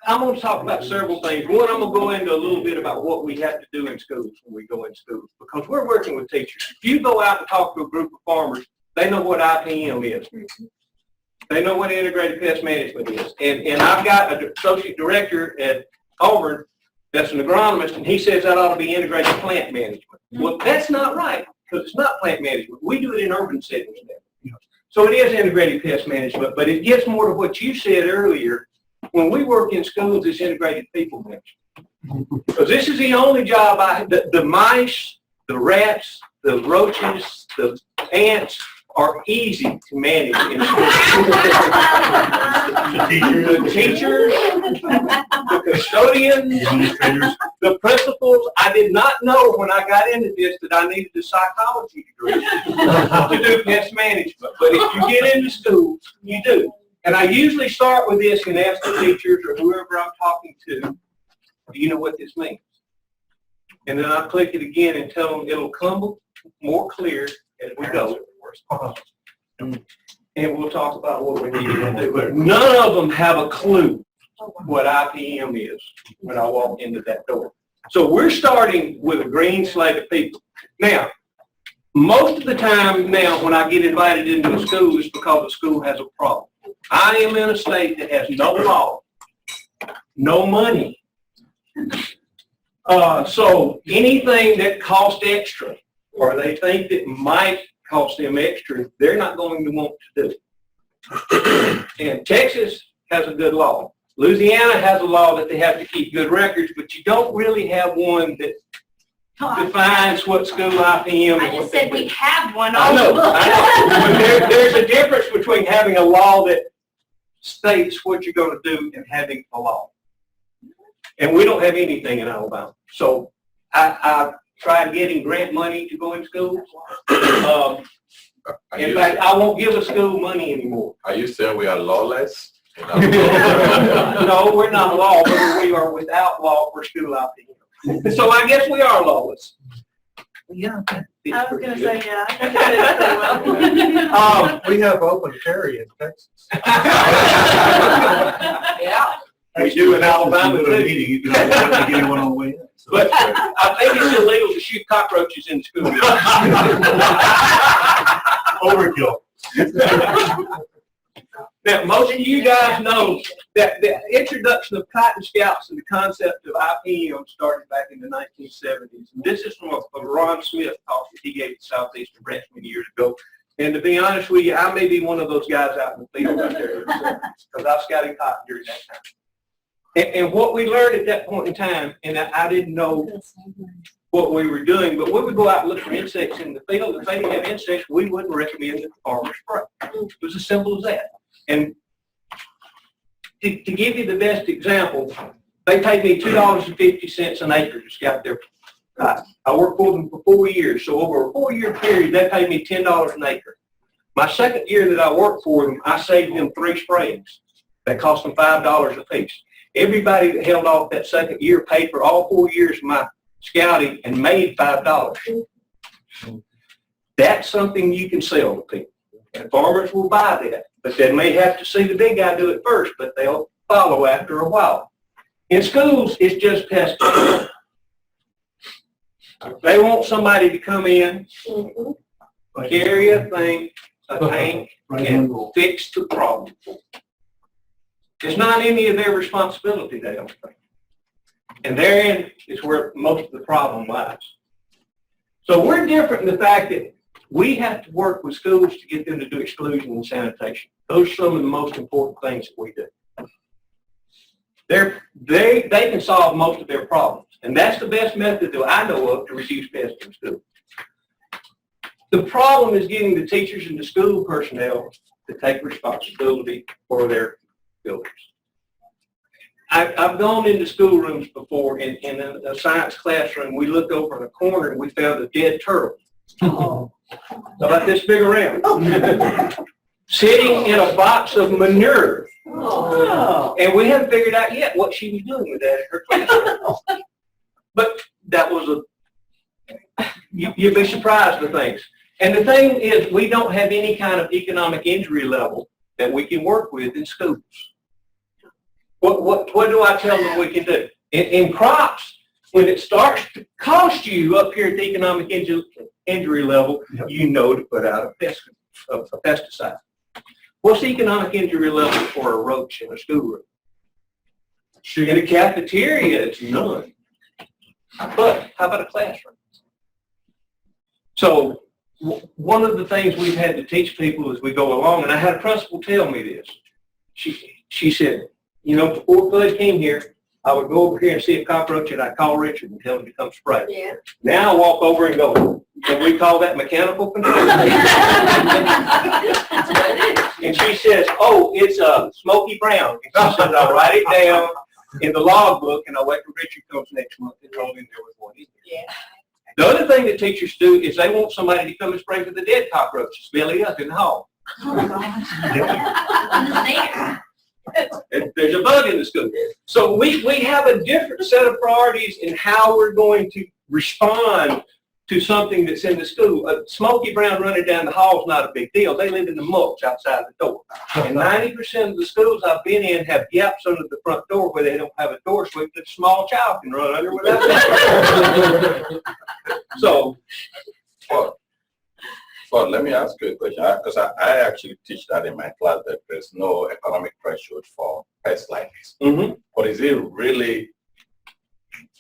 I'm going to talk about several things. One, I'm going to go into a little bit about what we have to do in schools when we go in schools, because we're working with teachers. If you go out and talk to a group of farmers, they know what IPM is. They know what integrated pest management is. And I've got an associate director at Auburn that's an agronomist, and he says that ought to be integrated plant management. Well, that's not right, because it's not plant management. We do it in urban settings now. So it is integrated pest management, but it gets more to what you said earlier. When we work in schools, it's integrated people management. Because this is the only job the mice, the rats, the roaches, the ants are easy to manage in schools. The teachers, the custodians, the principals. I did not know when I got into this that I needed a psychology degree to do pest management. But if you get into schools, you do. And I usually start with this and ask the teachers or whoever I'm talking to, do you know what this means? And then I'll click it again and tell them it'll come more clear as we go. And we'll talk about what we need to do. But none of them have a clue what IPM is when I walk into that door. So we're starting with a green slate of people. Now, most of the time now when I get invited into a school, it's because the school has a problem. I am in a state that has no law, no money. So anything that costs extra, or they think that might cost them extra, they're not going to want to do. And Texas has a good law. Louisiana has a law that they have to keep good records, but you don't really have one that defines what school IPM is. I just said we have one I on know, the book. I know. But there's a difference between having a law that states what you're going to do and having a law. And we don't have anything in Alabama. So I tried getting grant money to go in schools. In fact, I won't give a school money anymore. Are you saying we are lawless? No, we're not law, but we are without law for school IPM. So I guess we are lawless. Yeah. I was going to say, yeah. I think I did so well. We have open carry in Texas. Yeah. We do in Alabama too. You can get anyone on the way in. So But I think it's illegal to shoot cockroaches in school. Overkill. Now, most of you guys know that the introduction of cotton scouts and the concept of IPM started back in the 1970s. And this is from a Ron Smith talk that he gave at Southeastern Branch many years ago. And to be honest with you, I may be one of those guys out in the field out there because I scouted cotton during that time. And what we learned at that point in time, and I didn't know what we were doing, but we would go out and look for insects in the field. If they didn't have insects, we wouldn't recommend that the farmer spray. It was as simple as that. And to give you the best example, they paid me $2.50 an acre to scout their cotton. I worked for them for 4 years, so over a 4-year period, they paid me $10 an acre. My second year that I worked for them, I saved them 3 sprayings. That cost them $5 a piece. Everybody that held off that second year paid for all 4 years of my scouting and made $5. That's something you can sell to people. And farmers will buy that. But they may have to see the big guy do it first, but they'll follow after a while. In schools, it's just pest control. They want somebody to come in, carry a thing, a tank, and fix the problem. It's not any of their responsibility, they don't think. And therein is where most of the problem lies. So we're different in the fact that we have to work with schools to get them to do exclusion and sanitation. Those are some of the most important things that we do. They can solve most of their problems. And that's the best method that I know of to reduce pests in schools. The problem is getting the teachers and the school personnel to take responsibility for their buildings. I've gone into schoolrooms before, and in a science classroom, we looked over in a corner and we found a dead turtle. About this big around. Sitting in a box of manure. And we haven't figured out yet what she was doing with that in her classroom. But that was you'd be surprised at things. And the thing is, we don't have any kind of economic injury level that we can work with in schools. What do I tell them we can do? In crops, when it starts to cost you up here at the economic injury level, you know to put out a pesticide. What's the economic injury level for a roach in a schoolroom? In a cafeteria, it's none. But how about a classroom? So one of the things we've had to teach people as we go along, and I had a principal tell me this. She said, you know, before Fudd came here, I would go over here and see a cockroach and I'd call Richard and tell him to come spray. Yeah. Now I walk over and go, can we call that mechanical control? And she says, oh, it's Smoky Brown. And she says, I'll write it down in the log book and I'll wait till Richard comes next month and told him there was one. Yeah. The other thing that teachers do is they want somebody to come and spray for the dead cockroaches, belly up in the hall. There's a bug in the school. So we have a different set of priorities in how we're going to respond to something that's in the school. A Smoky Brown running down the hall is not a big deal. They live in the mulch outside the door. And 90% of the schools I've been in have gaps under the front door where they don't have a door sweep that a small child can run under without that. So, Well, let me ask you a question, because I actually teach that in my class, that there's no economic threshold for pests like this. But is it really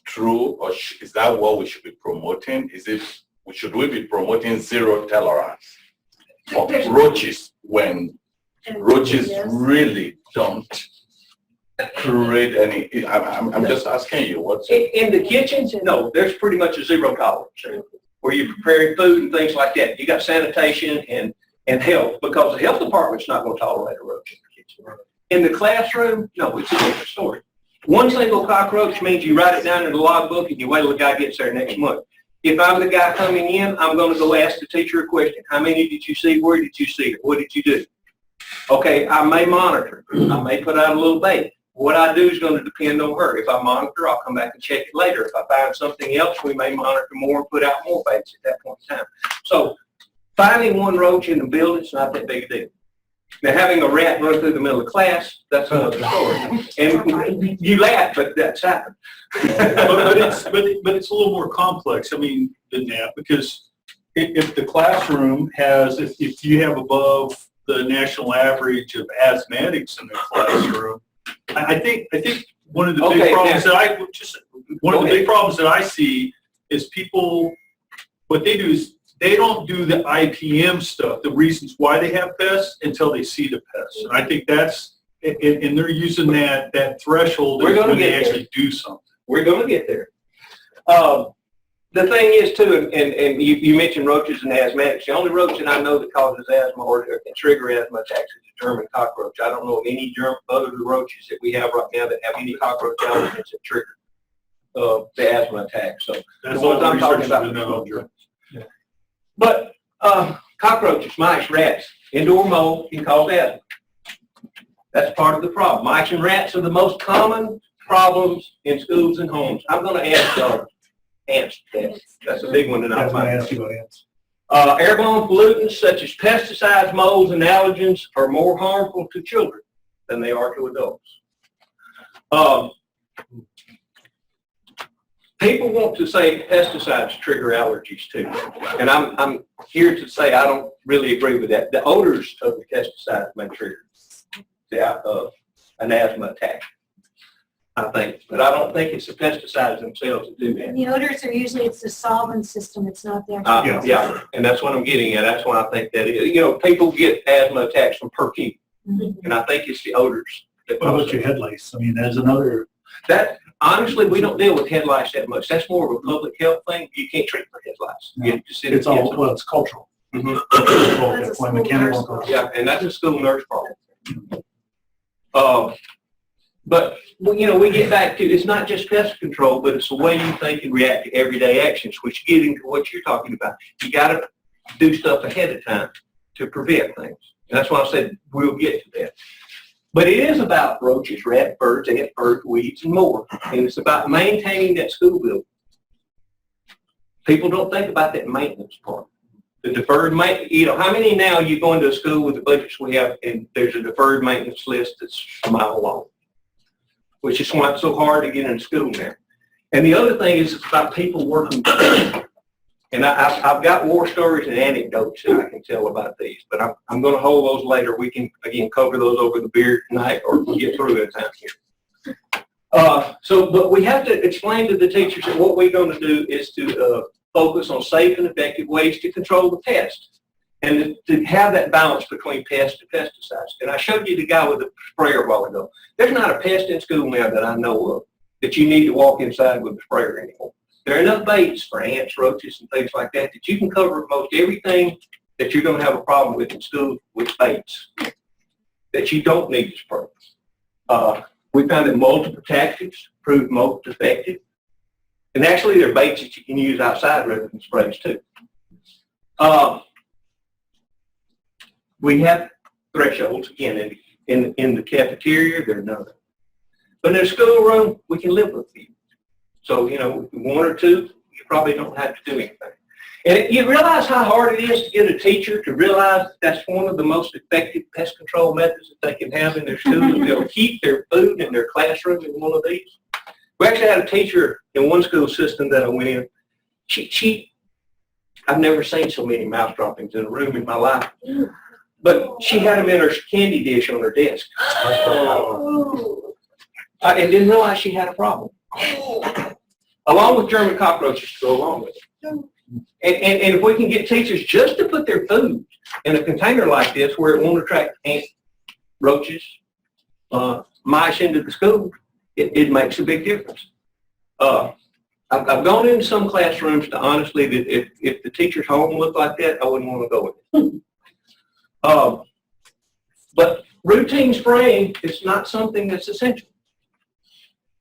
true, or is that what we should be promoting? Should we be promoting zero tolerance for roaches when roaches really don't create any? I'm just asking you, what's in the kitchen, no, there's pretty much a zero tolerance where you're preparing food and things like that. You got sanitation and health, because the health department's not going to tolerate a roach in the kitchen. In the classroom, no, it's a different story. One single cockroach means you write it down in the log book and you wait till the guy gets there next month. If I'm the guy coming in, I'm going to go ask the teacher a question. How many did you see? Where did you see it? What did you do? Okay, I may monitor. I may put out a little bait. What I do is going to depend on her. If I monitor, I'll come back and check it later. If I find something else, we may monitor more and put out more baits at that point in time. So finding one roach in the building is not that big a deal. Now, having a rat run through the middle of class, that's another story. And you laugh, but that's happened. but it's a little more complex, I mean, than that, because if the classroom has, if you have above the national average of asthmatics in the classroom, I think one of the big problems big problems that I see is people, what they do is they don't do the IPM stuff, the reasons why they have pests, until they see the pests. And I think that's, and they're using that threshold when they actually do something. We're going to get there. The thing is, too, and you mentioned roaches and asthmatics. The only roach that I know that causes asthma or can trigger asthma attacks is a German cockroach. I don't know of any other roaches that we have right now that have any cockroach allergens that trigger the asthma attack. So that's the ones I'm talking about. But cockroaches, mice, rats, indoor mold can cause asthma. That's part of the problem. Mice and rats are the most common problems in schools and homes. I'm going to add ants. That's a big one that I'm going to ask you about ants. Airborne pollutants such as pesticides, molds, and allergens are more harmful to children than they are to adults. People want to say pesticides trigger allergies too, and I'm here to say I don't really agree with that. The odors of the pesticides may trigger an asthma attack, I think, but I don't think it's the pesticides themselves that do that. The odors are usually, it's the solvent system, it's not the actual. Yeah, and that's what I'm getting at. That's why I think that is. You know, people get asthma attacks from perfume, and I think it's the odors. What about your head lice? I mean, there's another. That honestly, we don't deal with head lice that much. That's more of a public health thing. You can't treat for head lice. You have to sit It's all, well, it's cultural. That's a Mechanical school nurse. Yeah, and that's a school nurse problem. But you know, we get back to it's not just pest control, but it's the way you think and react to everyday actions, which get into what you're talking about. You got to do stuff ahead of time to prevent things. And that's why I said we'll get to that. But it is about roaches, rats, birds, ants, birds, weeds, and more. And it's about maintaining that school building. People don't think about that maintenance part. The deferred maintenance, you know, how many now you go into a school with the budgets we have and there's a deferred maintenance list that's a mile long? which is why it's so hard to get in school now. And the other thing is it's about people working together. And I've got war stories and anecdotes that I can tell about these, but I'm going to hold those later. We can, again, cover those over the beer tonight or get through it time here. But we have to explain to the teachers that what we're going to do is to focus on safe and effective ways to control the pests and to have that balance between pests and pesticides. And I showed you the guy with the sprayer a while ago. There's not a pest in school now that I know of that you need to walk inside with a sprayer anymore. There are enough baits for ants, roaches, and things like that that you can cover most everything that you're going to have a problem with in school with baits that you don't need to spray. We found that multiple tactics proved most effective. And actually, there are baits that you can use outside rather than sprays, too. We have thresholds, again, in the cafeteria, there are none. But in a schoolroom, we can live with you. So, you know, one or two, you probably don't have to do anything. And you realize how hard it is to get a teacher to realize that's one of the most effective pest control methods that they can have in their school. They'll keep their food in their classroom in one of these. We actually had a teacher in one school system that I went in. I've never seen so many mouse droppings in a room in my life. But she had them in her candy dish on her desk. And didn't realize she had a problem. Along with German cockroaches to go along with it. And if we can get teachers just to put their food in a container like this where it won't attract ants, roaches, mice into the school, it makes a big difference. I've gone into some classrooms to honestly, that if the teacher's home looked like that, I wouldn't want to go in it. But routine spraying is not something that's essential.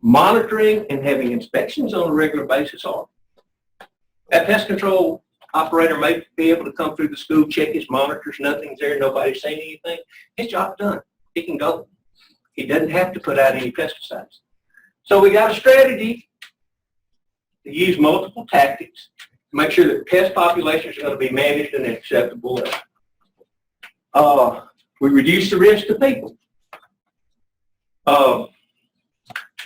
Monitoring and having inspections on a regular basis are. That pest control operator may be able to come through the school, check his monitors, nothing's there, nobody's saying anything. His job's done. He can go. He doesn't have to put out any pesticides. So we got a strategy to use multiple tactics to make sure that pest populations are going to be managed in an acceptable way. We reduce the risk to people.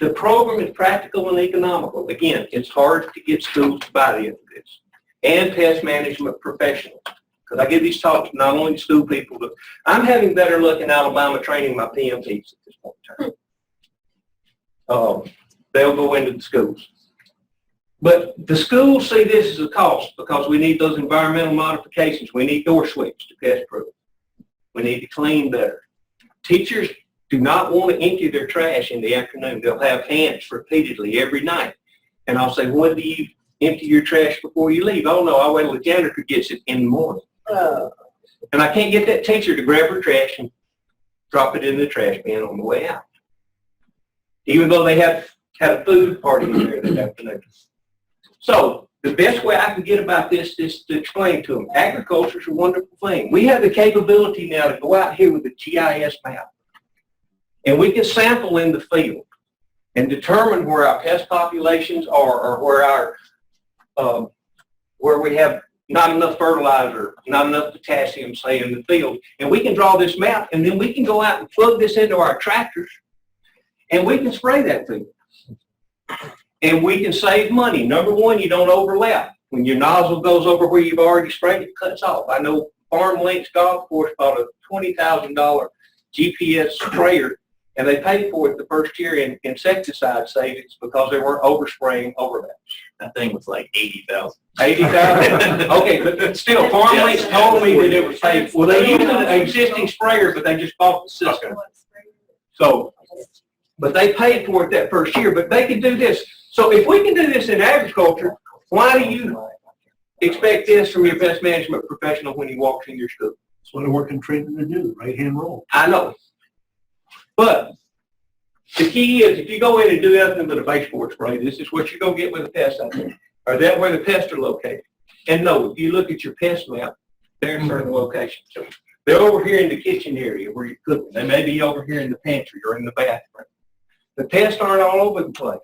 The program is practical and economical. Again, it's hard to get schools to buy into this. And pest management professionals. Because I give these talks not only to school people, but I'm having better luck in Alabama training my PMTs at this point in time. They'll go into the schools. But the schools see this as a cost because we need those environmental modifications. We need door sweeps to pest proof. We need to clean better. Teachers do not want to empty their trash in the afternoon. They'll have ants repeatedly every night. And I'll say, when do you empty your trash before you leave? Oh, no, I'll wait till the janitor gets it in the morning. And I can't get that teacher to grab her trash and drop it in the trash bin on the way out. Even though they have had a food party in there that afternoon. So the best way I can get about this is to explain to them, agriculture is a wonderful thing. We have the capability now to go out here with a GIS map. And we can sample in the field and determine where our pest populations are or where we have not enough fertilizer, not enough potassium, say, in the field. And we can draw this map, and then we can go out and plug this into our tractors, and we can spray that field. And we can save money. Number one, you don't overlap. When your nozzle goes over where you've already sprayed, it cuts off. I know Farm Links Golf Course bought a $20,000 GPS sprayer, and they paid for it the first year in insecticide savings because they weren't overspraying overlaps. That thing was like 80,000. 80,000? Okay, but still, Farm Links told me that it was paid for. They used an existing sprayer, but they just bought the system. So, but they paid for it that first year, but they can do this. So if we can do this in agriculture, why do you expect this from your pest management professional when he walks in your school? That's what a working trainer to do, right-hand roll. I know. But the key is if you go in and do nothing but a baseboard spray, this is what you're going to get with a pest out there. Or that where the pests are located. And no, if you look at your pest map, they're in certain locations. So they're over here in the kitchen area where you're cooking. They may be over here in the pantry or in the bathroom. The pests aren't all over the place.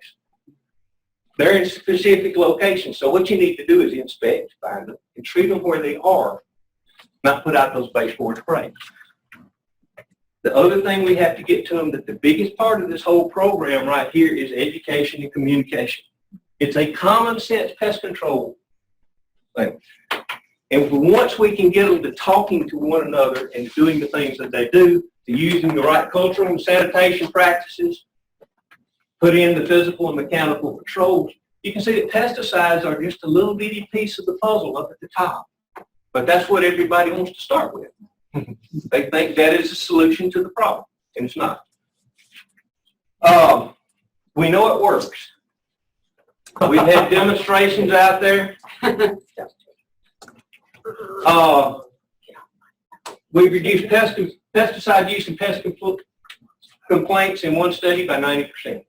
They're in specific locations. So what you need to do is inspect, find them, and treat them where they are, not put out those baseboard sprays. The other thing we have to get to them, that the biggest part of this whole program right here is education and communication. It's a common sense pest control thing. And once we can get them to talking to one another and doing the things that they do, to using the right cultural and sanitation practices, put in the physical and mechanical controls, you can see that pesticides are just a little bitty piece of the puzzle up at the top. But that's what everybody wants to start with. They think that is the solution to the problem, and it's not. We know it works. We've had demonstrations out there. We've reduced pesticide use and pest complaints in one study by 90%.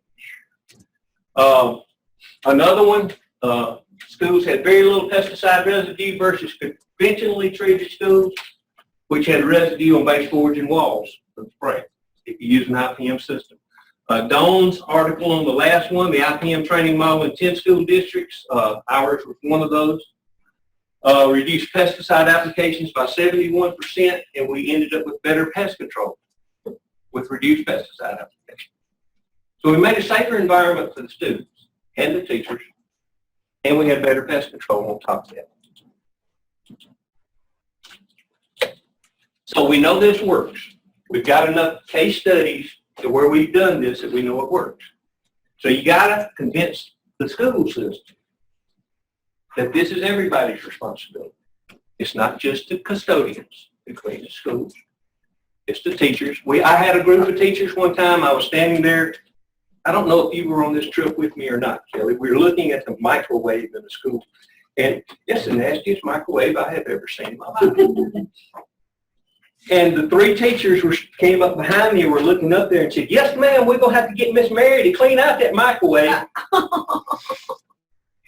Another one, schools had very little pesticide residue versus conventionally treated schools, which had residue on baseboards and walls of the spray, if you use an IPM system. Dawn's article on the last one, the IPM training model in 10 school districts, ours was one of those, reduced pesticide applications by 71%, and we ended up with better pest control with reduced pesticide applications. So we made a safer environment for the students and the teachers, and we had better pest control on top of that. So we know this works. We've got enough case studies to where we've done this that we know it works. So you got to convince the school system that this is everybody's responsibility. It's not just the custodians who clean the schools. It's the teachers. I had a group of teachers one time. I was standing there. I don't know if you were on this trip with me or not, Kelly. We were looking at the microwave in the school. And it's the nastiest microwave I have ever seen in my life. And the three teachers came up behind me and were looking up there and said, "Yes, ma'am, we're going to have to get Miss Mary to clean out that microwave."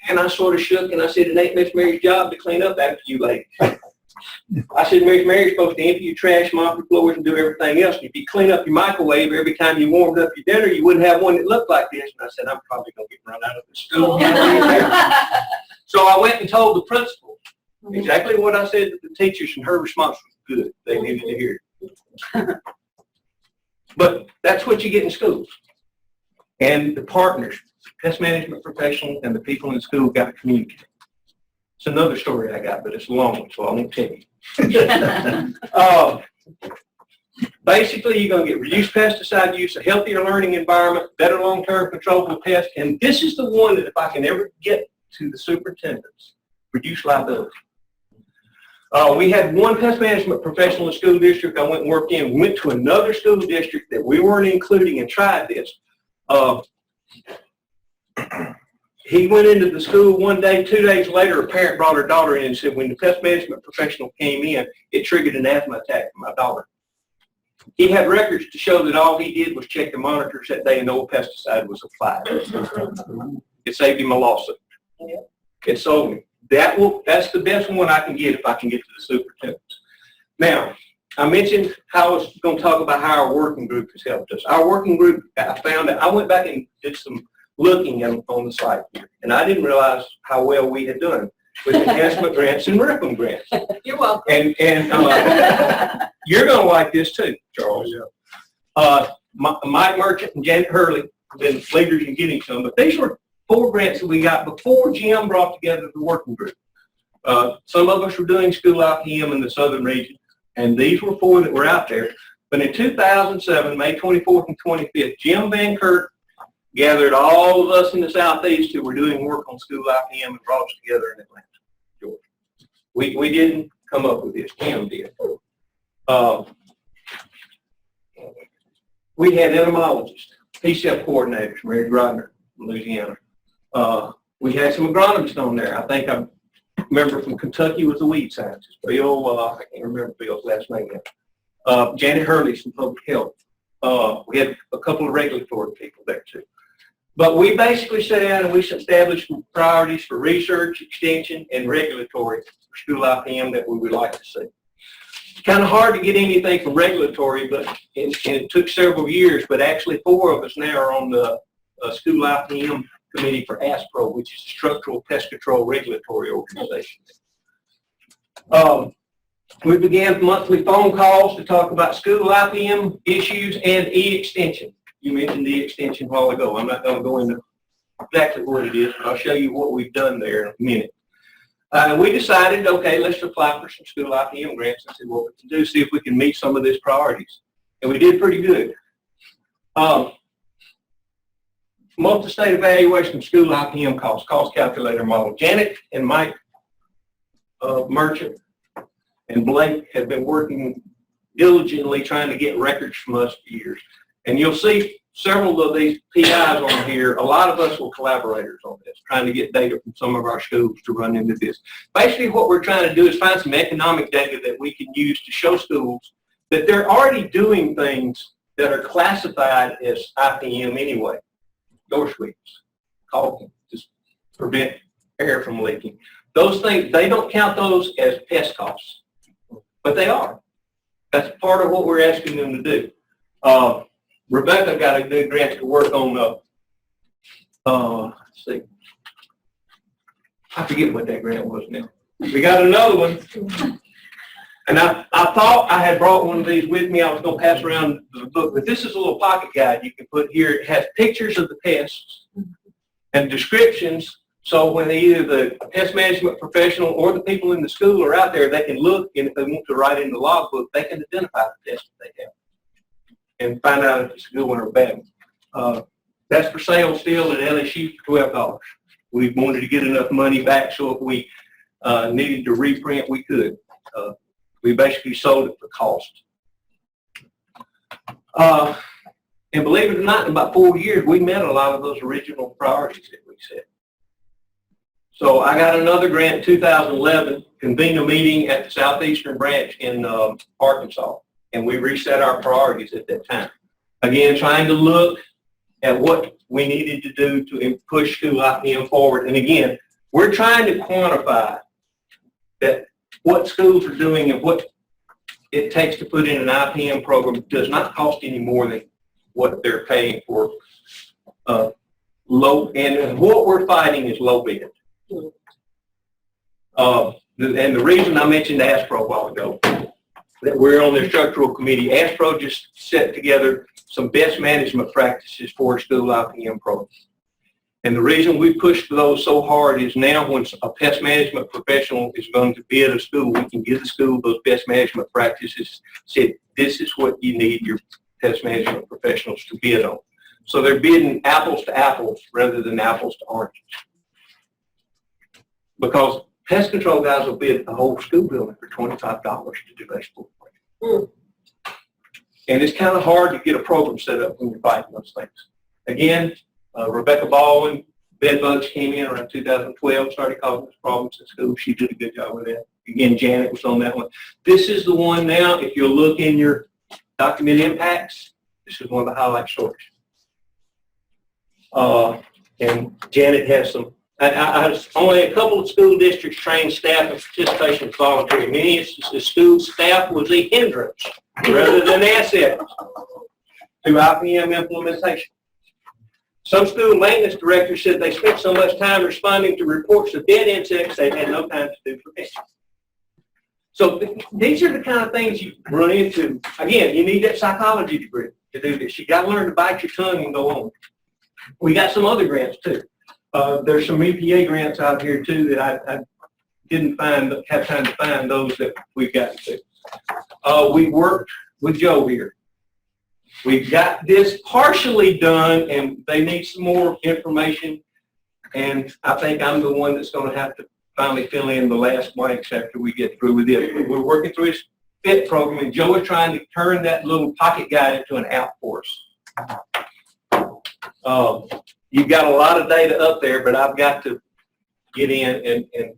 And I sort of shook and I said, "It ain't Miss Mary's job to clean up after you ladies." I said, "Miss Mary's supposed to empty your trash, mop your floors, and do everything else. And if you clean up your microwave every time you warmed up your dinner, you wouldn't have one that looked like this." And I said, "I'm probably going to get run out of the school." So I went and told the principal exactly what I said to the teachers, and her response was good. They needed to hear it. But that's what you get in schools. And the partners, pest management professionals and the people in school got to communicate. It's another story I got, but it's a long one, so I won't tell you. Basically, you're going to get reduced pesticide use, a healthier learning environment, better long-term control of pests, and this is the one that if I can ever get to the superintendents, reduce liability. We had one pest management professional in the school district I went and worked in. We went to another school district that we weren't including and tried this. He went into the school one day, 2 days later, a parent brought her daughter in and said, when the pest management professional came in, it triggered an asthma attack for my daughter. He had records to show that all he did was check the monitors that day and no pesticide was applied. It saved him a lawsuit. It sold me. That's the best one I can get if I can get to the superintendents. Now, I mentioned how I was going to talk about how our working group has helped us. Our working group, I found that I went back and did some looking on the site here, and I didn't realize how well we had done with enhancement grants and RIPM grants. You're welcome. And you're going to like this too, Charles. Mike Merchant and Janet Hurley have been leaders in getting some, but these were 4 grants that we got before Jim brought together the working group. Some of us were doing school IPM in the southern region, and these were 4 that were out there. But in 2007, May 24th and 25th, Jim Van Kurt gathered all of us in the southeast who were doing work on school IPM and brought us together in Atlanta, Georgia. We didn't come up with this, Jim did. We had entomologists, PCF coordinators, Mary Grodner from Louisiana. We had some agronomists on there. I think I remember from Kentucky was a weed scientist. Bill, I can't remember Bill's last name yet. Janet Hurley from public health. We had a couple of regulatory people there too. But we basically sat down and we established some priorities for research, extension, and regulatory for school IPM that we would like to see. It's kind of hard to get anything from regulatory, but and it took several years, but actually 4 of us now are on the school IPM committee for ASPRO, which is a Structural Pest Control Regulatory Organization. We began monthly phone calls to talk about school IPM issues and e-extension. You mentioned e-extension a while ago. I'm not going to go into exactly what it is, but I'll show you what we've done there in a minute. We decided, okay, let's apply for some school IPM grants and see what we can do, see if we can meet some of these priorities. And we did pretty good. Multi-state evaluation of school IPM cost calculator model. Janet and Mike Merchant and Blake have been working diligently trying to get records from us for years. And you'll see several of these PIs on here. A lot of us were collaborators on this, trying to get data from some of our schools to run into this. Basically, what we're trying to do is find some economic data that we can use to show schools that they're already doing things that are classified as IPM anyway. Door sweeps, caulking, just prevent air from leaking. Those things, they don't count those as pest costs, but they are. That's part of what we're asking them to do. Rebecca got a good grant to work on, let's see, I forget what that grant was now. We got another one. And I thought I had brought one of these with me. I was going to pass around the book, but this is a little pocket guide you can put here. It has pictures of the pests and descriptions, so when either the pest management professional or the people in the school are out there, they can look, and if they want to write in the logbook, they can identify the pest that they have and find out if it's a good one or a bad one. That's for sale still at LSU for $12. We wanted to get enough money back so if we needed to reprint, we could. We basically sold it for cost. And believe it or not, in about 4 years, we met a lot of those original priorities that we set. So I got another grant in 2011, convened a meeting at the Southeastern branch in Arkansas, and we reset our priorities at that time. Again, trying to look at what we needed to do to push school IPM forward. And again, we're trying to quantify that what schools are doing and what it takes to put in an IPM program does not cost any more than what they're paying for low, and what we're fighting is low bid. And the reason I mentioned ASPRO a while ago, that we're on the structural committee, ASPRO just set together some best management practices for a school IPM program. And the reason we push those so hard is now when a pest management professional is going to bid a school, we can give the school those best management practices, say this is what you need your pest management professionals to bid on. So they're bidding apples to apples rather than apples to oranges. Because pest control guys will bid the whole school building for $25 to do vegetable spraying. And it's kind of hard to get a program set up when you're fighting those things. Again, Rebecca Baldwin, bed bugs came in around 2012, started causing us problems in school. She did a good job with that. Again, Janet was on that one. This is the one now, if you'll look in your document impacts, this is one of the highlight stories. And Janet has some, only a couple of school districts trained staff and participation is voluntary. Many instances, the school staff was a hindrance rather than asset to IPM implementation. Some school maintenance directors said they spent so much time responding to reports of dead insects they had no time to do for pests. So these are the kind of things you run into. Again, you need that psychology degree to do this. You got to learn to bite your tongue and go on. We got some other grants too. There's some EPA grants out here too that I didn't have time to find those that we've gotten to. We worked with Joe here. We've got this partially done, and they need some more information, and I think I'm the one that's going to have to finally fill in the last blanks after we get through with it. We're working through his FIT program, and Joe is trying to turn that little pocket guide into an app for us. You've got a lot of data up there, but I've got to get in and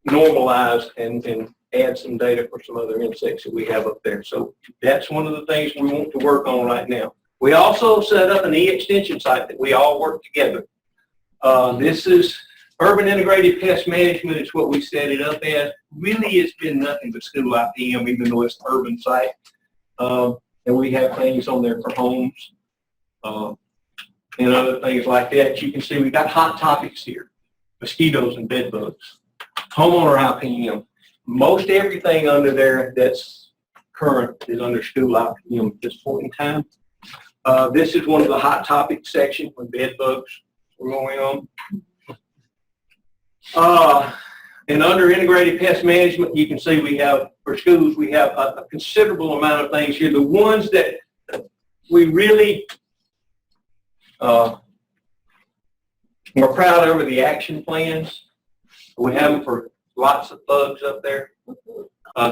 normalize and add some data for some other insects that we have up there. So that's one of the things we want to work on right now. We also set up an e-extension site that we all work together. This is Urban Integrated Pest Management is what we set it up as. Really, it's been nothing but school IPM, even though it's an urban site. And we have things on there for homes and other things like that. You can see we've got hot topics here, mosquitoes and bed bugs, homeowner IPM. Most everything under there that's current is under school IPM at this point in time. This is one of the hot topic sections when bed bugs were going on. And under integrated pest management, you can see we have, for schools, we have a considerable amount of things here. The ones that we really are proud of are the action plans. We have them for lots of bugs up there.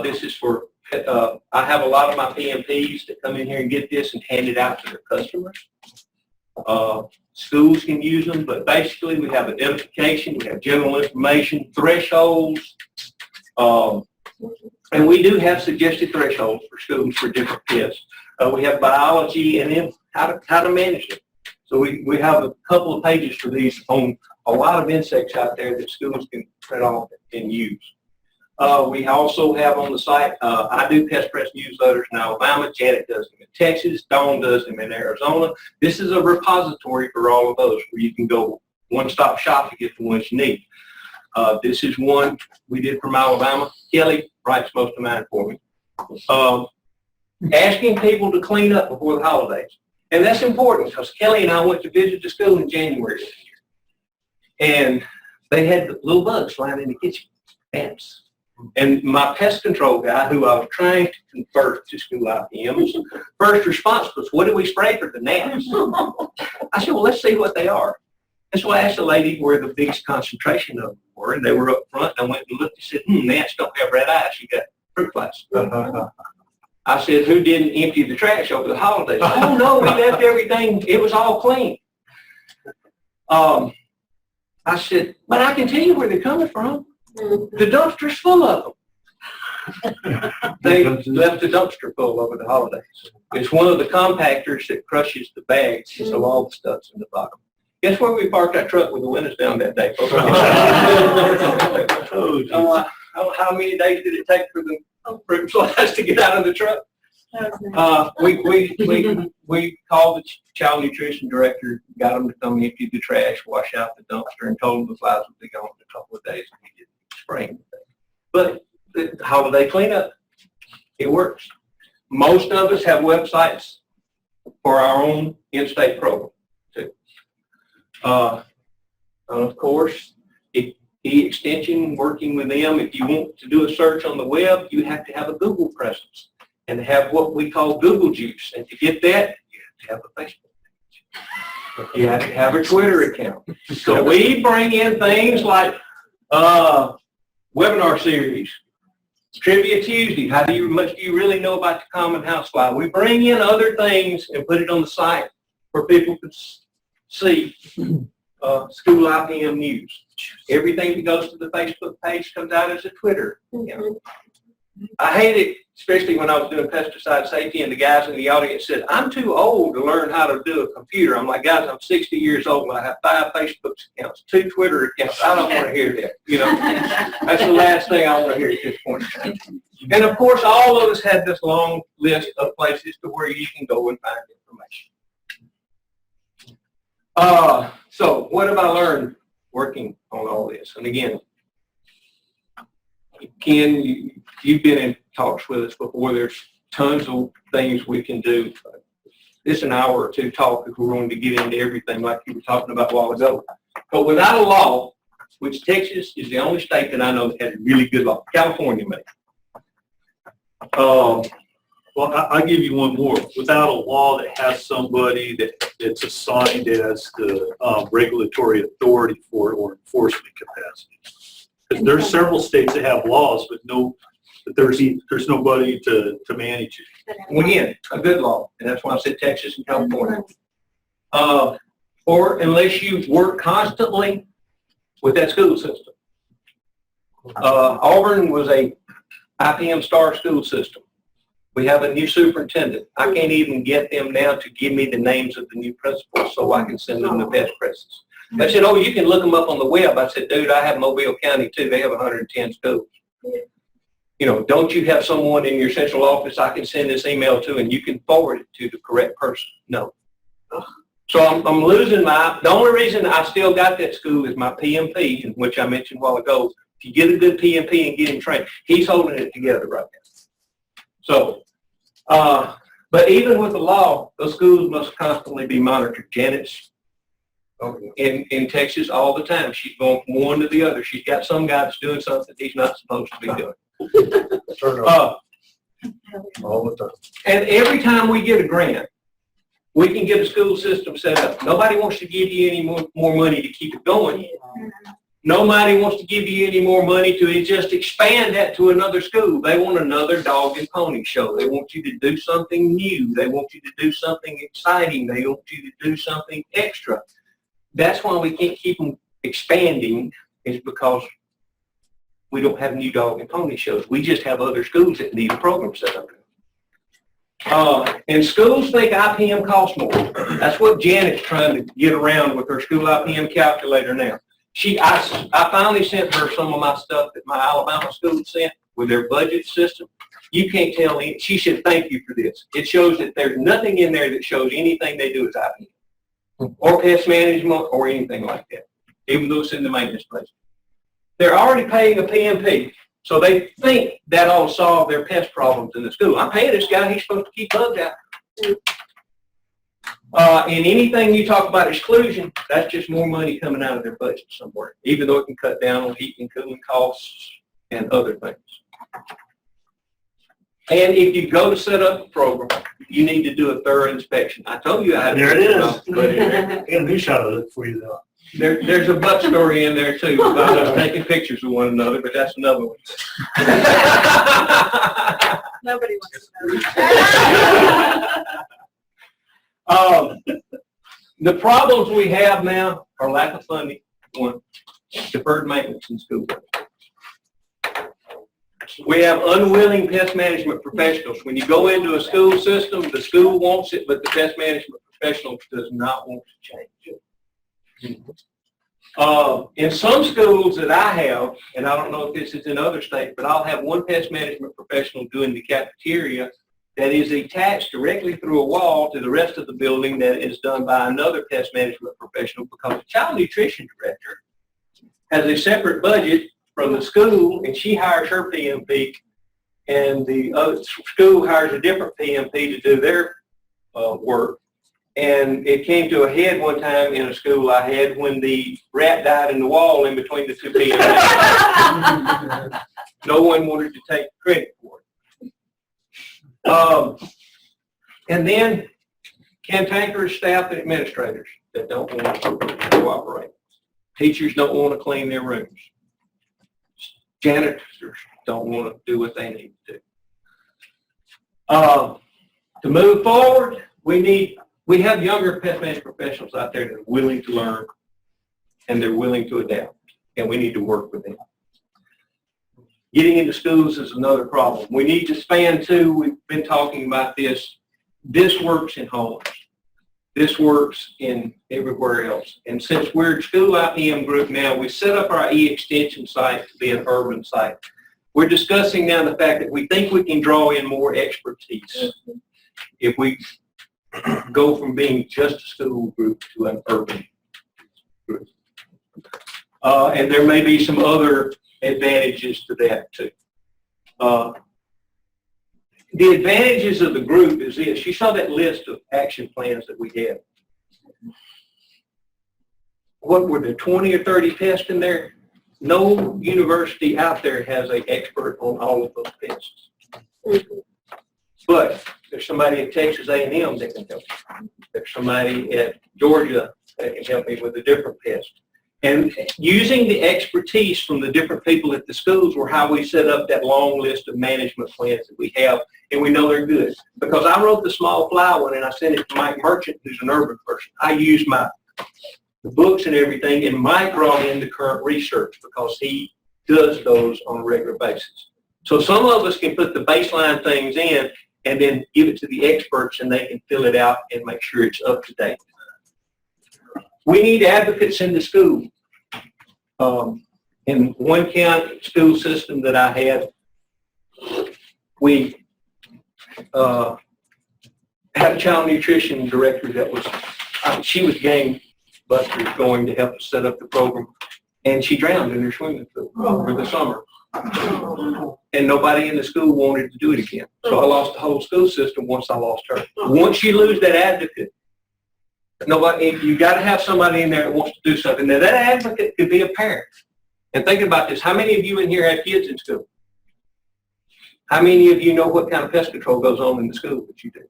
This is for, I have a lot of my PMPs that come in here and get this and hand it out to their customers. Schools can use them, but basically we have identification, we have general information, thresholds, and we do have suggested thresholds for schools for different pests. We have biology and then how to manage them. So we have a couple of pages for these on a lot of insects out there that schools can print off and use. We also have on the site, I do Pest Press newsletters in Alabama, Janet does them in Texas, Dawn does them in Arizona. This is a repository for all of those where you can go one-stop shop to get the ones you need. This is one we did from Alabama. Kelly writes most of mine for me. Asking people to clean up before the holidays. And that's important because Kelly and I went to visit the school in January this year. And they had the little bugs flying in the kitchen, ants. And my pest control guy, who I was trying to convert to school IPM's first response was, what do we spray for the gnats? I said, well, let's see what they are. And so I asked the lady where the biggest concentration of them were, and they were up front. I went and looked and said, gnats don't have red eyes. You got fruit flies. I said, who didn't empty the trash over the holidays? Oh, no, we left everything. It was all clean. I said, but I can tell you where they're coming from. The dumpster's full of them. They left the dumpster full over the holidays. It's one of the compactors that crushes the bags, so all the stuff's in the bottom. Guess where we parked that truck with the windows down that day, folks? How many days did it take for the fruit flies to get out of the truck? We called the child nutrition director, got them to come empty the trash, wash out the dumpster, and told them the flies would be gone in a couple of days. And we didn't spray anything. But the holiday cleanup, it works. Most of us have websites for our own in-state program too. Of course, E-Extension, working with them, if you want to do a search on the web, you have to have a Google presence and have what we call Google juice. And to get that, you have to have a Facebook page. You have to have a Twitter account. So we bring in things like webinar series, Trivia Tuesday, how much do you really know about the common housefly? We bring in other things and put it on the site where people can see school IPM news. Everything that goes to the Facebook page comes out as a Twitter account. I hate it, especially when I was doing pesticide safety and the guys in the audience said, I'm too old to learn how to do a computer. I'm like, guys, I'm 60 years old and I have 5 Facebook accounts, 2 Twitter accounts. I don't want to hear that. You know, that's the last thing I want to hear at this point. And of course, all of us had this long list of places to where you can go and find information. So what have I learned working on all this? And again, Ken, you've been in talks with us before. There's tons of things we can do. It's an hour or two talk if we're going to get into everything like you were talking about a while ago. But without a law, which Texas is the only state that I know that has a really good law, California may. Well, I'll give you one more. Without a law that has somebody that's assigned as the regulatory authority for it or enforcement capacity. Because there's several states that have laws, but there's nobody to manage it. Well, again, a good law, and that's why I said Texas and California. Or unless you work constantly with that school system. Auburn was a IPM star school system. We have a new superintendent. I can't even get them now to give me the names of the new principals so I can send them the best presses. They said, oh, you can look them up on the web. I said, dude, I have Mobile County too. They have 110 schools. You know, don't you have someone in your central office I can send this email to and you can forward it to the correct person? No. So I'm losing the only reason I still got that school is my PMP, which I mentioned a while ago, If you get a good PMP and get him trained, he's holding it together right now. So, but even with the law, those schools must constantly be monitored. Janet's in Texas all the time. She's going from one to the other. She's got some guy that's doing something he's not supposed to be doing. All the time. And every time we get a grant, we can get a school system set up. Nobody wants to give you any more money to keep it going. Nobody wants to give you any more money to just expand that to another school. They want another dog and pony show. They want you to do something new. They want you to do something exciting. They want you to do something extra. That's why we can't keep them expanding, is because we don't have new dog and pony shows. We just have other schools that need a program set up. And schools think IPM costs more. That's what Janet's trying to get around with her school IPM calculator now. I finally sent her some of my stuff that my Alabama school sent with their budget system. You can't tell me. She said, thank you for this. It shows that there's nothing in there that shows anything they do is IPM or pest management or anything like that, even though it's in the maintenance place. They're already paying a PMP, so they think that ought to solve their pest problems in the school. I'm paying this guy. He's supposed to keep bugs out. And anything you talk about exclusion, that's just more money coming out of their budget somewhere, even though it can cut down on heat and cooling costs and other things. And if you go to set up a program, you need to do a thorough inspection. I told you I had. There it is. But I got a new shot of it for you though. there's a butt story in there too about us taking pictures of one another, but that's another one. Nobody wants to know. The problems we have now are lack of funding, one, deferred maintenance in school. We have unwilling pest management professionals. When you go into a school system, the school wants it, but the pest management professional does not want to change it. In some schools that I have, and I don't know if this is in other states, but I'll have one pest management professional doing the cafeteria that is attached directly through a wall to the rest of the building that is done by another pest management professional, because the child nutrition director has a separate budget from the school, and she hires her PMP, and the other school hires a different PMP to do their work. And it came to a head one time in a school I had when the rat died in the wall in between the two PMPs. No one wanted to take credit for it. And then cantankerous staff and administrators that don't want to cooperate. Teachers don't want to clean their rooms. Janitors don't want to do what they need to do. To move forward, we have younger pest management professionals out there that are willing to learn and they're willing to adapt, and we need to work with them. Getting into schools is another problem. We need to span too. We've been talking about this. This works in homes. This works in everywhere else. And since we're a school IPM group now, we set up our e-extension site to be an urban site. We're discussing now the fact that we think we can draw in more expertise if we go from being just a school group to an urban group. And there may be some other advantages to that too. The advantages of the group is this. You saw that list of action plans that we had. What were there, 20 or 30 pests in there? No university out there has an expert on all of those pests. But there's somebody at Texas A&M that can help me. There's somebody at Georgia that can help me with a different pest. And using the expertise from the different people at the schools were how we set up that long list of management plans that we have, and we know they're good. Because I wrote the small fly one and I sent it to Mike Merchant, who's an urban person. I used the books and everything, and Mike brought in the current research because he does those on a regular basis. So some of us can put the baseline things in and then give it to the experts, and they can fill it out and make sure it's up to date. We need advocates in the school. In one county school system that I had, we had a child nutrition director that was, she was gangbusters going to help us set up the program. and she drowned in her swimming pool for the summer. And nobody in the school wanted to do it again. So I lost the whole school system once I lost her. Once you lose that advocate, you got to have somebody in there that wants to do something. Now that advocate could be a parent. And think about this, how many of you in here have kids in school? How many of you know what kind of pest control goes on in the school that you do?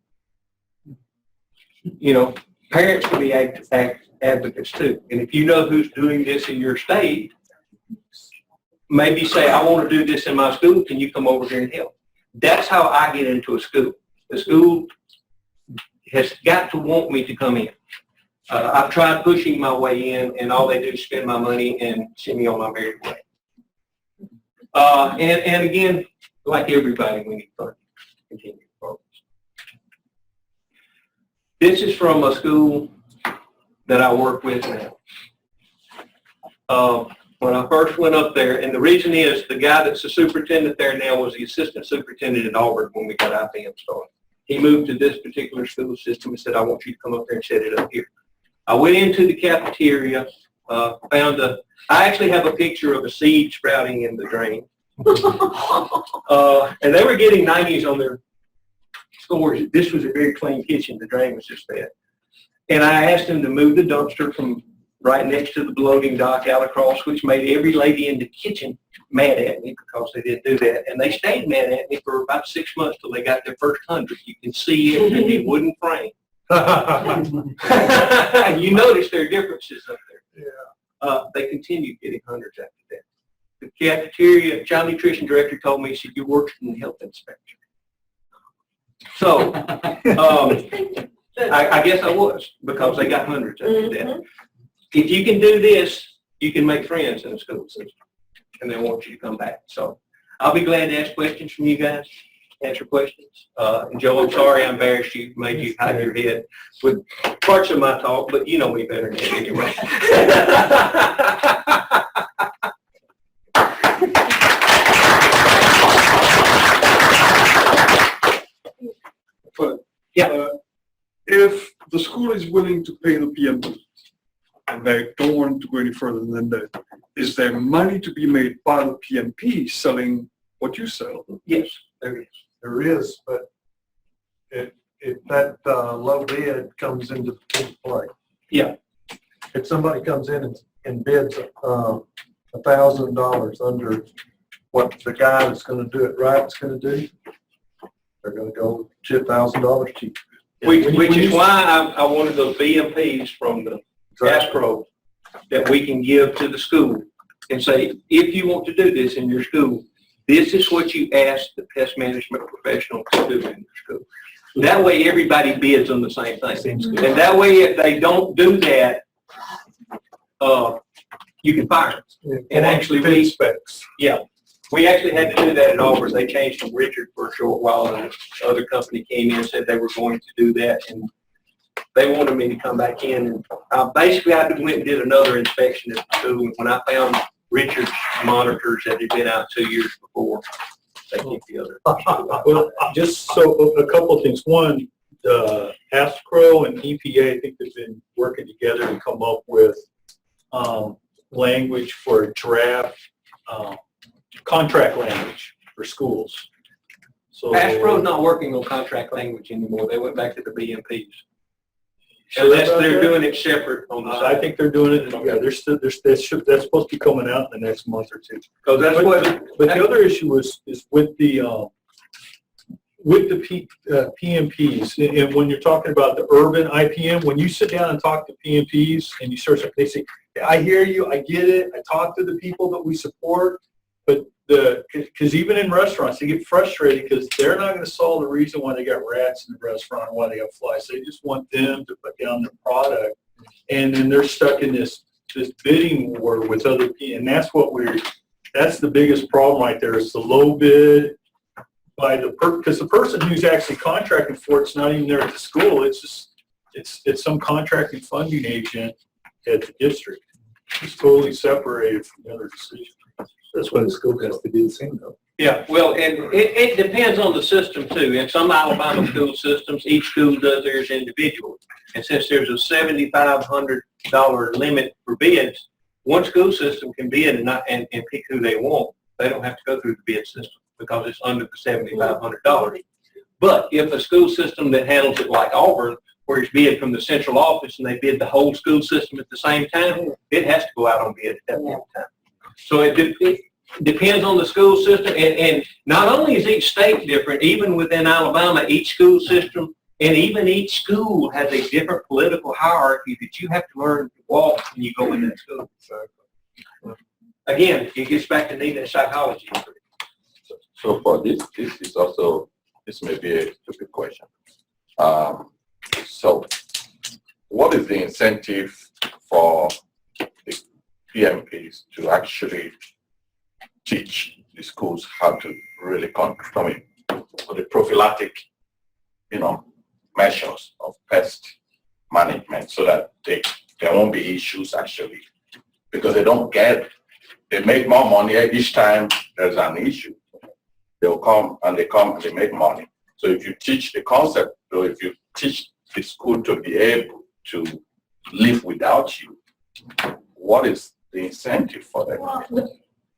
You know, parents can be advocates too. And if you know who's doing this in your state, maybe say, I want to do this in my school, can you come over here and help? That's how I get into a school. The school has got to want me to come in. I've tried pushing my way in, and all they do is spend my money and send me on my merry way. And again, like everybody, we need funding. Continue programs. This is from a school that I work with now. When I first went up there, and the reason is the guy that's the superintendent there now was the assistant superintendent at Auburn when we got IPM started. He moved to this particular school system and said, I want you to come up there and set it up here. I went into the cafeteria, I actually have a picture of a seed sprouting in the drain. And they were getting 90s on their scores. This was a very clean kitchen. The drain was just bad. And I asked them to move the dumpster from right next to the loading dock out across, which made every lady in the kitchen mad at me because they didn't do that. And they stayed mad at me for about 6 months till they got their first 100. You can see it in the wooden frame. You notice there are differences up there. Yeah. They continued getting hundreds after that. The cafeteria child nutrition director told me, he said, you worked in the health inspection. So I guess I was, because they got hundreds after that. If you can do this, you can make friends in the school system, and they want you to come back. So I'll be glad to ask questions from you guys, answer questions. And Joe, I'm sorry I embarrassed you, made you hide your head with parts of my talk, but you know me better than that anyway. Yeah. If the school is willing to pay the PMP, and they don't want to go any further than that, is there money to be made by the PMP selling what you sell? Yes, there is. There is, but if that low bid comes into play. Yeah. If somebody comes in and bids $1,000 under what the guy that's going to do it right is going to do, they're going to go $2,000 cheaper. Which is why I wanted those BMPs from the ASPRO that we can give to the school and say, if you want to do this in your school, this is what you ask the pest management professional to do in your school. That way everybody bids on the same thing. And that way if they don't do that, you can fire them. And actually we specs. Yeah. We actually had to do that at Auburn. They changed from Richard for a short while, and the other company came in and said they were going to do that, and they wanted me to come back in. And basically, I went and did another inspection at the school, and when I found Richard's monitors that had been out 2 years before, they keep the other. Well, just so a couple of things. One, ASPRO and EPA, I think they've been working together to come up with language for a draft contract language for schools. So ASPRO's not working on contract language anymore. They went back to the BMPs. So they're doing it separate on the side. I think they're doing it. Yeah, that's supposed to be coming out in the next month or two. Because that's But the other issue is with the PMPs, and when you're talking about the urban IPM, when you sit down and talk to PMPs and you start, they say, I hear you, I get it, I talk to the people that we support, but because even in restaurants, they get frustrated because they're not going to solve the reason why they got rats in the restaurant or why they got flies. They just want them to put down their product, and then they're stuck in this bidding war with other people, and that's the biggest problem right there is the low bid by because the person who's actually contracting for it's not even there at the school. It's just it's some contracting funding agent at the district. It's totally separated from the other decision. That's why the school has to do the same though. Yeah, well, and it depends on the system too. In some Alabama school systems, each school does theirs individually. And since there's a $7,500 limit for bids, one school system can bid and pick who they want. They don't have to go through the bid system because it's under the $7,500. But if a school system that handles it like Auburn, where it's bid from the central office and they bid the whole school system at the same time, it has to go out on bid at that point in time. So it depends on the school system, and not only is each state different, even within Alabama, each school system and even each school has a different political hierarchy that you have to learn to walk when you go into that school. Again, it gets back to need that psychology. So for this is also, this may be a stupid question. So what is the incentive for the PMPs to actually teach the schools how to really control the prophylactic, measures of pest management so that there won't be issues actually, because they make more money each time there's an issue. They'll come and they make money. So if you teach the concept, or if you teach the school to be able to live without you, what is the incentive for that? Well,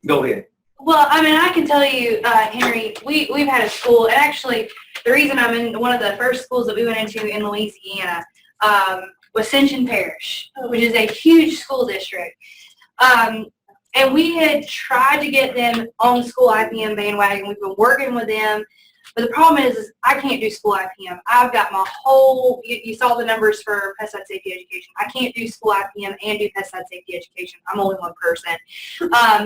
Go ahead. Well, I mean, I can tell you, Henry, we've had a school, and actually, the reason I'm in one of the first schools that we went into in Louisiana was Ascension Parish, which is a huge school district. And we had tried to get them on the school IPM bandwagon. We've been working with them. But the problem is I can't do school IPM. I've got my whole, you saw the numbers for pesticide safety education. I can't do school IPM and do pesticide safety education. I'm only one person.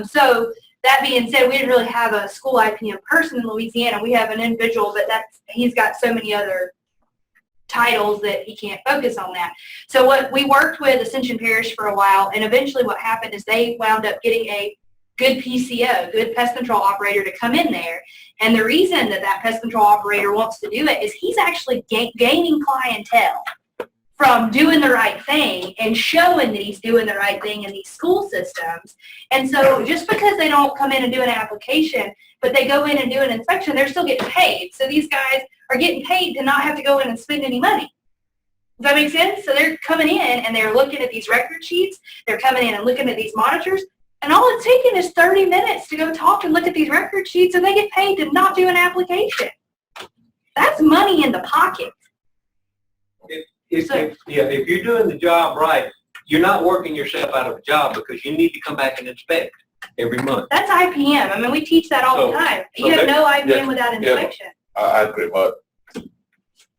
So that being said, we didn't really have a school IPM person in Louisiana. We have an individual, but he's got so many other titles that he can't focus on that. So what we worked with Ascension Parish for a while, and eventually what happened is they wound up getting a good PCO, good pest control operator to come in there. And the reason that pest control operator wants to do it is he's actually gaining clientele from doing the right thing and showing that he's doing the right thing in these school systems. And so just because they don't come in and do an application, but they go in and do an inspection, they're still getting paid. So these guys are getting paid to not have to go in and spend any money. Does that make sense? So they're coming in and they're looking at these record sheets. They're coming in and looking at these monitors. And all it's taking is 30 minutes to go talk and look at these record sheets, and they get paid to not do an application. That's money in the pocket. If you're doing the job right, you're not working yourself out of a job because you need to come back and inspect every month. That's IPM. I mean, we teach that all the time. You have no IPM without inspection. I agree, but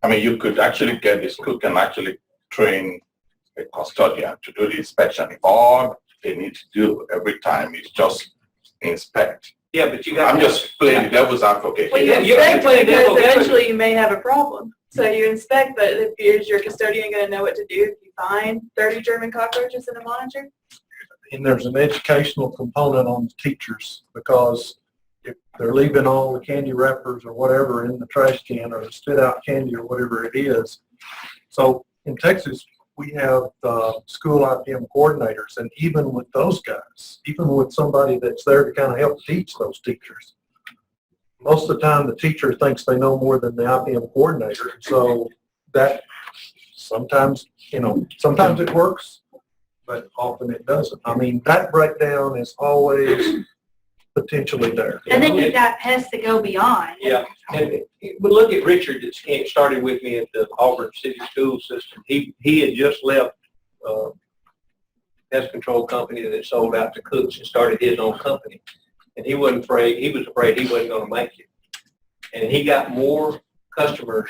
I mean, you could actually get the school can actually train a custodian to do the inspection. If all they need to do every time is just inspect. Yeah, but you got. I'm just playing the devil's advocate. Well, Yeah, you you're inspect playing because devil's advocate. eventually you may have a problem. So you inspect, but is your custodian going to know what to do if you find 30 German cockroaches in a monitor? And there's an educational component on the teachers, because if they're leaving all the candy wrappers or whatever in the trash can, or the spit out candy or whatever it is. So in Texas, we have school IPM coordinators, and even with those guys, even with somebody that's there to kind of help teach those teachers, most of the time the teacher thinks they know more than the IPM coordinator. So that sometimes it works, but often it doesn't. I mean, that breakdown is always potentially there. And then you've got pests that go beyond. Yeah, but look at Richard that started with me at the Auburn City School System. He had just left pest control company that sold out to Cooks and started his own company. And he wasn't afraid. He was afraid he wasn't going to make it. And he got more customers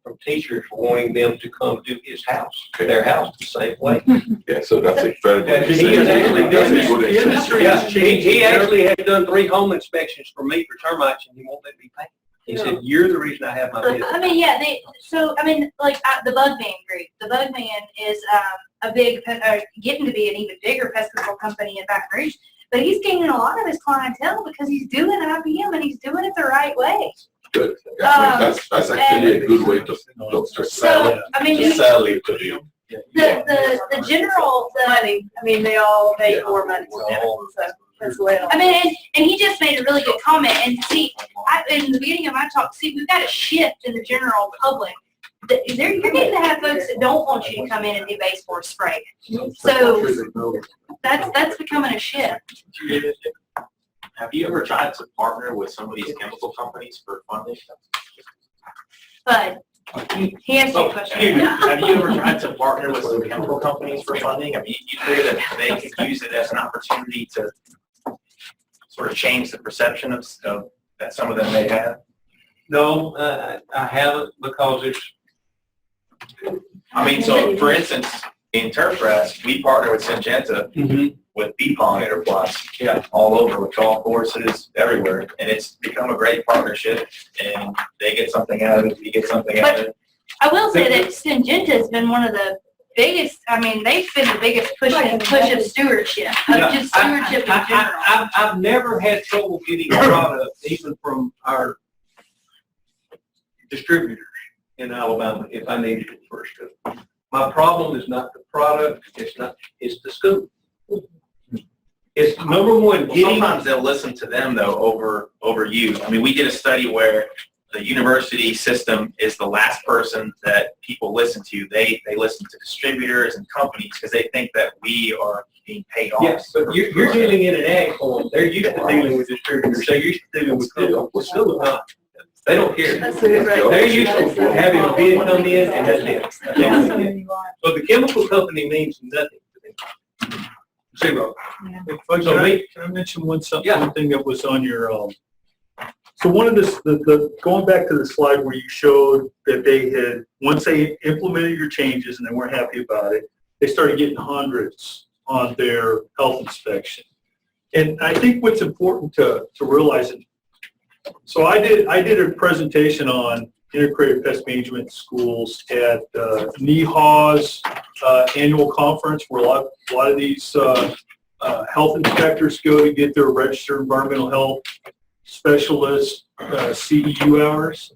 from teachers wanting them to come to his house, to their house, the same way. Yeah, so that's a very good He has actually done That's a that. good The industry Yeah, has changed. he actually has done 3 home inspections for me for termites, and he won't let me pay. He said, "You're the reason I have my business." I mean, yeah, like the Bugman Group. The Bugman is a big, getting to be an even bigger pest control company in Baton Rouge. But he's gaining a lot of his clientele because he's doing IPM and he's doing it the right way. Good. That's actually a good way to sell it. I mean, Sell it to you. the general, I mean, they all make Yeah. more money. So that's the way it all. I mean, and he just made a really good comment. And see, in the beginning of my talk, we've got a shift in the general public. You're getting to have folks that don't want you to come in and do baseboard spray. So that's becoming a shift. Have you ever tried to partner with some of these chemical companies for funding? But he asked you a question. Have you ever tried to partner with some chemical companies for funding? I mean, you figure that they could use it as an opportunity to sort of change the perception of that some of them may have? No, I haven't, because it's, I mean, so for instance, in turf grass, we partner with Syngenta with bee pollinator plots all over with golf courses, everywhere. And it's become a great partnership, and they get something out of it, we get something out of it. I will say that Syngenta has been one of the biggest, I mean, they've been the biggest push of stewardship, of just stewardship in general. I've never had trouble getting product, even from our distributors in Alabama, if I needed it first. My problem is not the product, it's the school. It's number one, Well, getting. sometimes they'll listen to them though over you. I mean, we did a study where the university system is the last person that people listen to. They listen to distributors and companies because they think that we are being paid off. Yes, but you're dealing in an ag form. They're used to dealing with distributors. They're used to dealing with school. With school, not. They don't care. That's it, right. They're used to having a bid come in and that's it. So the chemical company means nothing to them. Zero. But So can I mention one Yeah. thing that was on your, so one of the going back to the slide where you showed that they had, once they implemented your changes and they weren't happy about it, they started getting hundreds on their health inspection. And I think what's important to realize is, so I did a presentation on integrated pest management in schools at NEHAW's annual conference, where a lot of these health inspectors go to get their registered environmental health specialist CEU hours.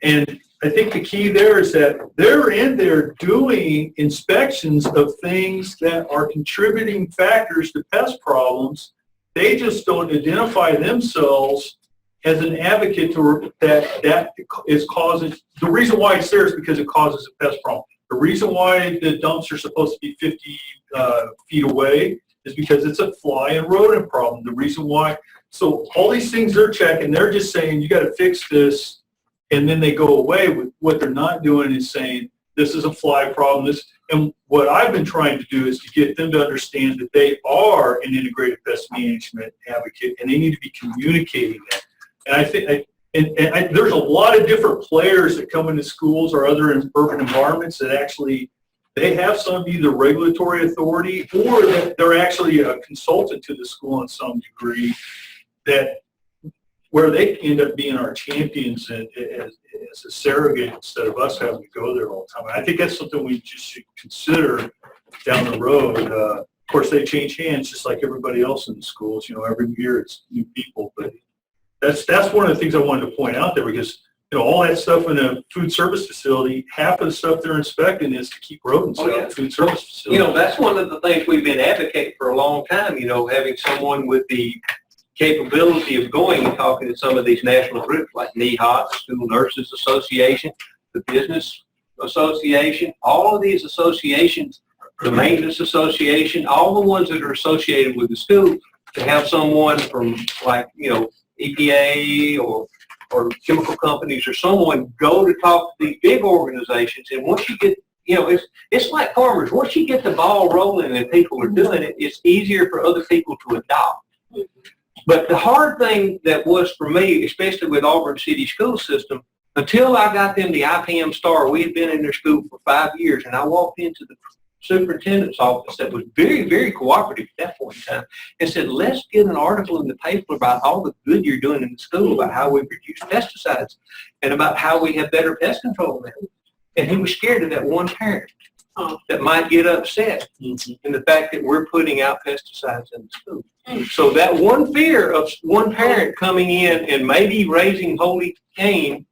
And I think the key there is that they're in there doing inspections of things that are contributing factors to pest problems. They just don't identify themselves as an advocate to that is causing, the reason why it's there is because it causes a pest problem. The reason why the dumps are supposed to be 50 feet away is because it's a fly and rodent problem. The reason why, so all these things they're checking, they're just saying, you got to fix this, and then they go away. With what they're not doing is saying, this is a fly problem. And what I've been trying to do is to get them to understand that they are an integrated pest management advocate, and they need to be communicating that. And I think, there's a lot of different players that come into schools or other urban environments that actually, they have some either regulatory authority or that they're actually a consultant to the school in some degree, that where they end up being our champions as a surrogate instead of us having to go there all the time. I think that's something we just should consider down the road. Of course, they change hands just like everybody else in the schools. You know, every year it's new people, but that's one of the things I wanted to point out there, because all that stuff in a food service facility, half of the stuff they're inspecting is to keep rodents out of food service facilities. That's one of the things we've been advocating for a long time, having someone with the capability of going and talking to some of these national groups like NEHA, the School Nurses Association, the Business Association, all of these associations, the Maintenance Association, all the ones that are associated with the school, to have someone from EPA or chemical companies or someone go to talk to these big organizations. And once you get, it's like farmers. Once you get the ball rolling and people are doing it, it's easier for other people to adopt. But the hard thing that was for me, especially with Auburn City school system, until I got them the IPM star, we had been in their school for 5 years, and I walked into the superintendent's office that was very, very cooperative at that point in time and said, let's get an article in the paper about all the good you're doing in the school, about how we reduce pesticides and about how we have better pest control methods. And he was scared of that one parent that might get upset in the fact that we're putting out pesticides in the school. So that one fear of one parent coming in and maybe raising holy Cain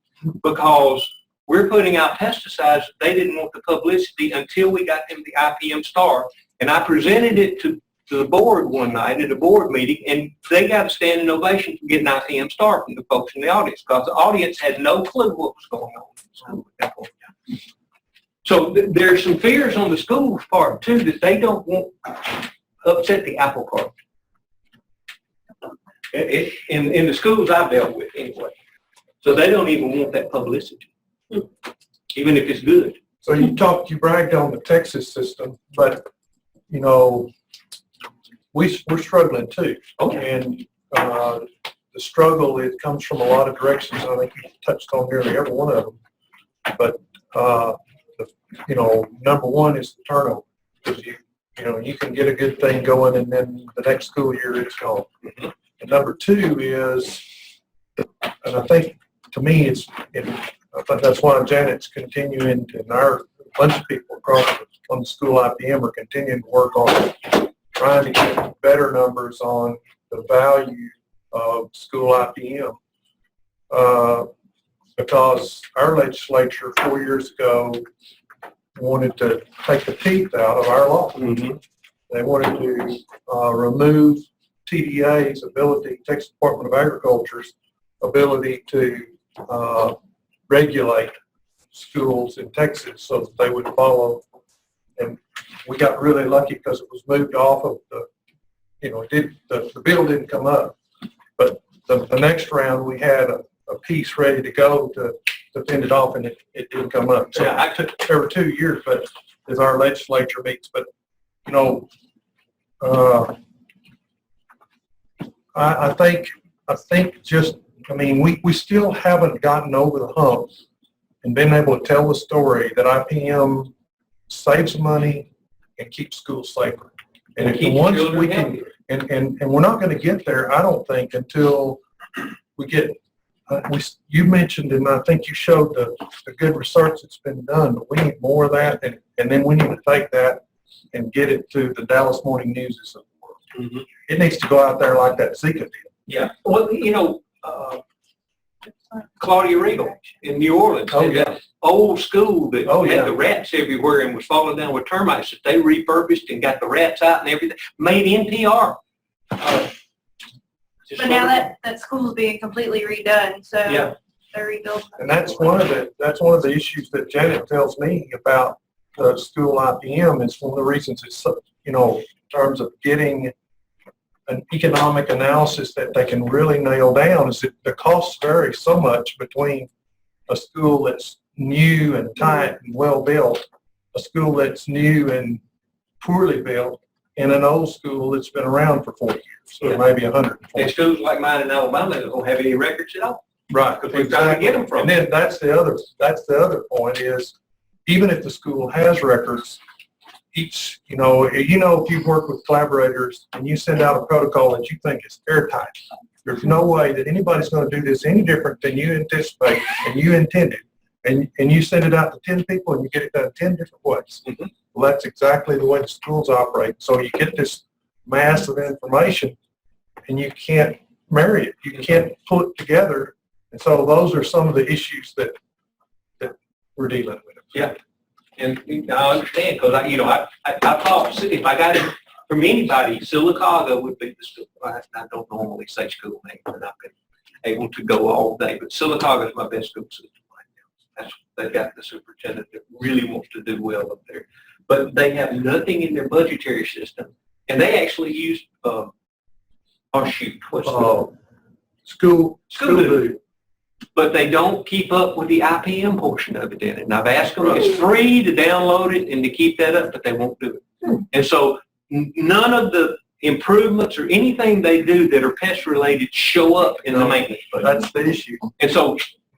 because we're putting out pesticides, they didn't want the publicity until we got them the IPM star. And I presented it to the board one night at a board meeting, and they got a standing ovation for getting an IPM star from the folks in the audience, because the audience had no clue what was going on in the school at that point in time. So there's some fears on the school's part too, that they don't want upset the apple cart. In the schools I've dealt with anyway. So they don't even want that publicity, even if it's good. So you bragged on the Texas system, but, you know, we're struggling too. And the struggle, it comes from a lot of directions. I think you touched on nearly every one of them. But, you know, number one is the turnover. Because you know, you can get a good thing going and then the next school year it's gone. Mm-hmm. And number two is, and I think to me I think that's why Janet's continuing to, and our bunch of people across on the school IPM are continuing to work on trying to get better numbers on the value of school IPM. Because our legislature 4 years ago wanted to take the teeth out of our law. Mm-hmm. They wanted to remove TDA's ability, Texas Department of Agriculture's ability to regulate schools in Texas so that they would follow. And we got really lucky because it was moved off of the, you know, the bill didn't come up. But the next round we had a piece ready to go to fend it off, and it didn't come up. So Yeah, it took over 2 years, but as our legislature meets. But, you know, I think just, I mean, we still haven't gotten over the hump and been able to tell the story that IPM saves money and keeds schools safer. And if once we can, and we're not going to get there, I don't think, until we get, you mentioned, and I think you showed the good research that's been done, but we need more of that, and then we need to take that and get it to the Dallas Morning News of the world. Mm-hmm. It needs to go out there like that Zika did. Yeah. Well, you know, Claudia Regal in New Orleans, that old school that had the rats everywhere and was falling down with termites, that they refurbished and got the rats out and everything, made NPR. But now that school's being completely redone, so Yeah. they're rebuilt. And that's one of the issues that Janet tells me about the school IPM. Is one of the reasons it's, you know, in terms of getting an economic analysis that they can really nail down, is that the costs vary so much between a school that's new and tight and well built, a school that's new and poorly built, and an old school that's been around for 40 years, or maybe 100. And schools like mine in Alabama that don't have any records at all. Right, Because we're trying to get them from. And then that's the other point is, even if the school has records, each, you know, if you've worked with collaborators and you send out a protocol that you think is airtight, there's no way that anybody's going to do this any different than you anticipate and you intended. And you send it out to 10 people and you get it done 10 different ways. Mm-hmm. Well, that's exactly the way the schools operate. So you get this mass of information and you can't marry it. You can't pull it together. And so those are some of the issues that we're dealing with. Yeah. And I understand, because I thought if I got it from anybody, Sylacauga would be the school. I don't normally say school name, but I've been able to go all day. But Sylacauga is my best school system right now. They've got the superintendent that really wants to do well up there. But they have nothing in their budgetary system. And they actually use, School food. But they don't keep up with the IPM portion of it in it. And I've asked them, it's free to download it and to keep that up, but they won't do it. And so none of the improvements or anything they do that are pest related show up in the maintenance budget. That's the issue. And so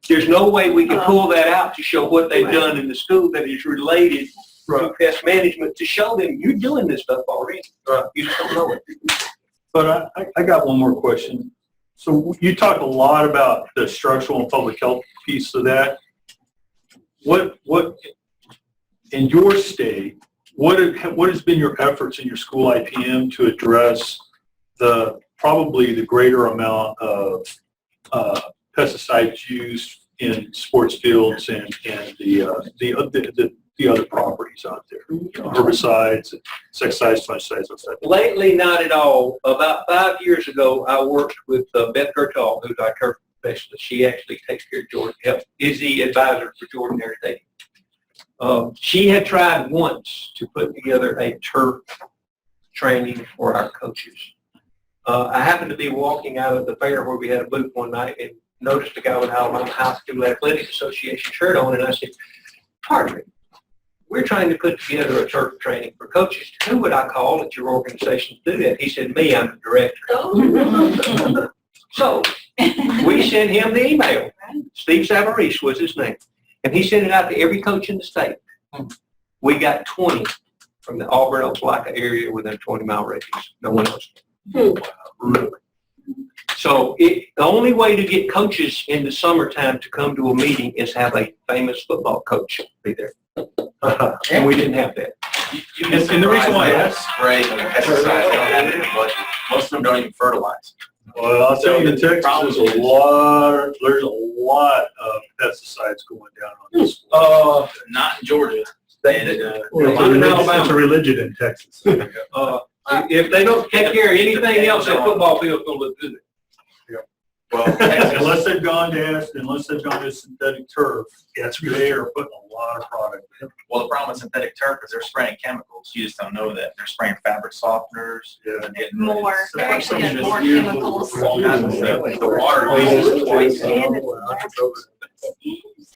there's no way we can pull that out to show what they've done in the school that is related to pest management, to show them you're doing this stuff already. You just don't know it. But I got one more question. So you talk a lot about the structural and public health piece of that. What in your state, what has been your efforts in your school IPM to address probably the greater amount of pesticides used in sports fields and the other properties out there, herbicides, insecticides, fungicides, etc. Lately, not at all. About 5 years ago, I worked with Beth Gertall, who's our turf specialist. She actually takes care of Jordan, is the advisor for Jordan Irrigating. She had tried once to put together a turf training for our coaches. I happened to be walking out of the fair where we had a booth one night and noticed a guy with Alabama High School Athletic Association shirt on, and I said, pardon me, we're trying to put together a turf training for coaches. Who would I call at your organization to do that? He said, me, I'm the director. So we sent him the email. Steve Savarese was his name. And he sent it out to every coach in the state. We got 20 from the Auburn, Opelika area within a 20-mile radius. No one else. Really. So the only way to get coaches in the summertime to come to a meeting is have a famous football coach be there. And we didn't have that. You can And the reason why I that's great, and pesticides, they don't have it in the budget. Most of them don't even fertilize. Well, I'll tell you, in Texas, there's a lot of pesticides going down on this. Not in Georgia. They, It's a religion in Texas. if they don't take care of anything else, that football field's gonna look good. Well, Texas, Unless they've gone to synthetic turf, they are putting a lot of product in. well, the problem with synthetic turf is they're spraying chemicals. You just don't know that. They're spraying fabric softeners. Yeah. More, they're actually doing more chemicals. The water uses twice. And it's-